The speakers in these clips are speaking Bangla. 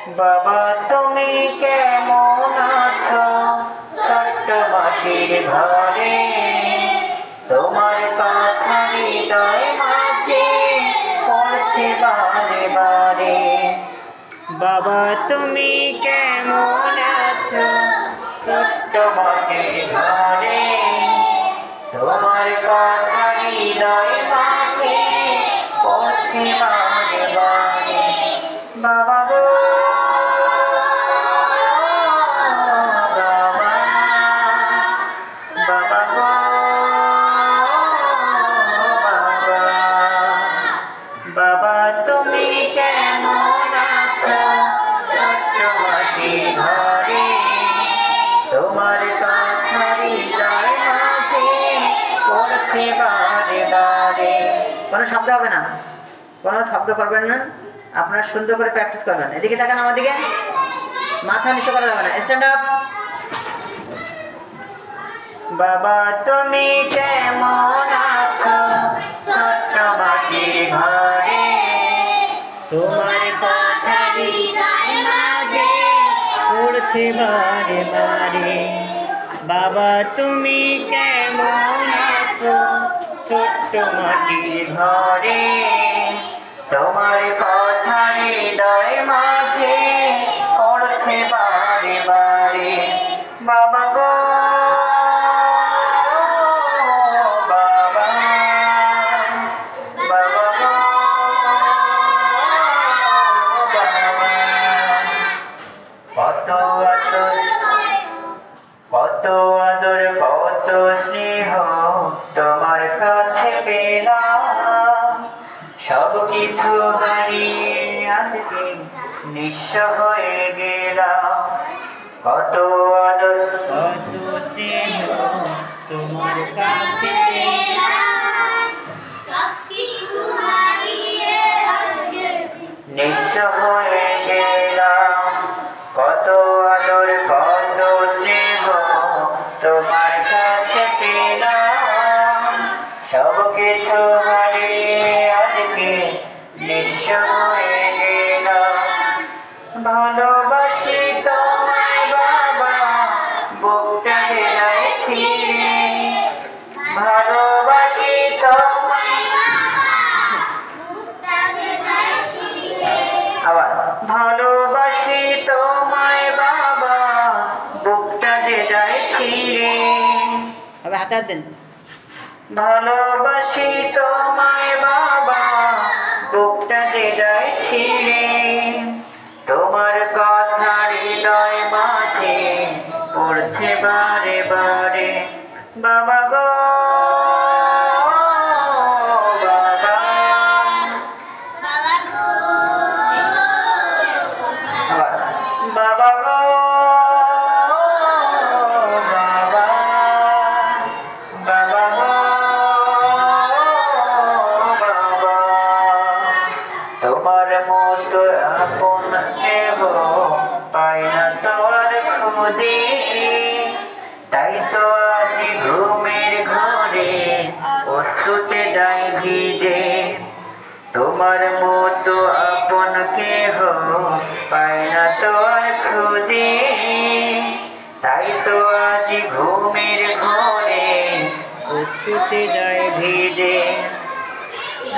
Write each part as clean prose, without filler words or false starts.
বাবা তুমি কেমন আছো ছোট্ট মাটির ঘরে তোমার কথা হৃদয় মাঝে পড়ছে বারে বারে বাবা তুমি কেমন আছো ছোট্ট মাটির ঘরে তোমার কথা হৃদয় মাঝে পড়ছে বারে বারে বাবা গো বাবা তুমি কেমন আছো ছোট্ট মাটির ঘরে তোমার কথা হৃদয় মাঝে পড়ছে বারে বারে। কোনো শব্দ হবে না, কোনো শব্দ করবেন না, আপনারা সুন্দর করে প্র্যাকটিস করবেন। এদিকে তাকান, আমার দিকে, মাথা নিচু করা যাবে না, স্ট্যান্ড আপ। বাবা তুমি কেমন আছো ছোট্ট মাটির ঘরে তোমার কথা হৃদয় মাঝে পড়ছে বারে বারে বাবা তুমি কেমন আছো ছোট্ট মাটির ঘরে তোমার কথা হৃদয় মাঝে পড়ছে বারে বারে বাবা গো কত আদর কত স্নেহ তোমার কাছে পেলাম সব কিছু হারিয়ে আজকে নিঃস্ব হয়ে গেলাম কত আদর কত স্নেহ তোমার কাছে পেলাম সব কিছু হারিয়ে আজকে নিঃস্ব হয়ে গেলাম কত আদর কত স্নেহ তোমার কাছে পেলাম সব কিছু হারিয়ে আজকে নিঃস্ব হয়ে গেলাম ভালোবাসি তোমায় বাবা বুকটা জেলায় ছিঁড়ে ভালোবাসি তোমায় আবার ভালোবাসি তোমায় বাবা বুকটা জেলায় ছিঁড়ে আবার হাতে হাত দেন ভালোবাসি তোমায় বাবা বুকটা জেলায় ছিঁড়ে তোমার কথা হৃদয় মাঝে পড়ছে বারে বারে বাবা গো বাবা গো বাবা বাবা গো বাবা তোমার মতো আপন কেহ পাই না তোমার খুঁজে তাই তো আজ ঘুমের ঘরে অশ্রুতে যায় ভিজে তোমার মতো আপন কেহ পাই না তোর খুঁজে তাই তো আজ ঘুমের ঘরে অশ্রুতে যায় ভিজে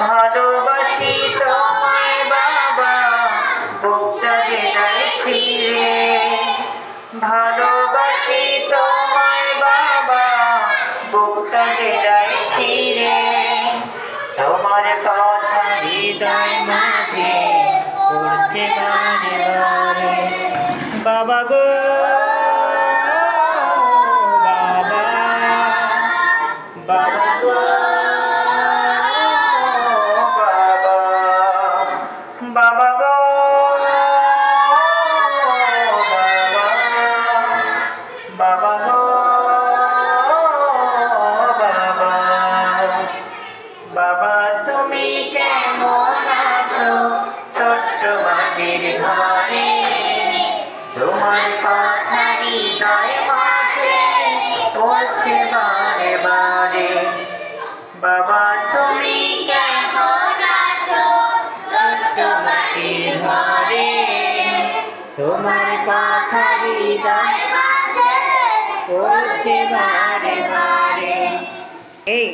ভালোবাসি তোমায় বাবা বুকটা জেলায় ছিঁড়ে ভালোবাসি তোমায় বাবা বুকটা জেলায় ছিঁড়ে তোমার কথা হৃদয় মাঝে পড়ছে বারে বারে বাবা গো বাবা বাবা গো বাবা বাবা গো বাবা গো বাবা বাবা তুমি কেমন আছো ছোট্ট মাটির ঘরে তোমার কথা হৃদয় মাঝে পড়ছে বারে বারে বাবা তুমি কেমন আছো ছোট্ট মাটির ঘরে তোমার কথা হৃদয় মাঝে পড়ছে বারে বারে। এই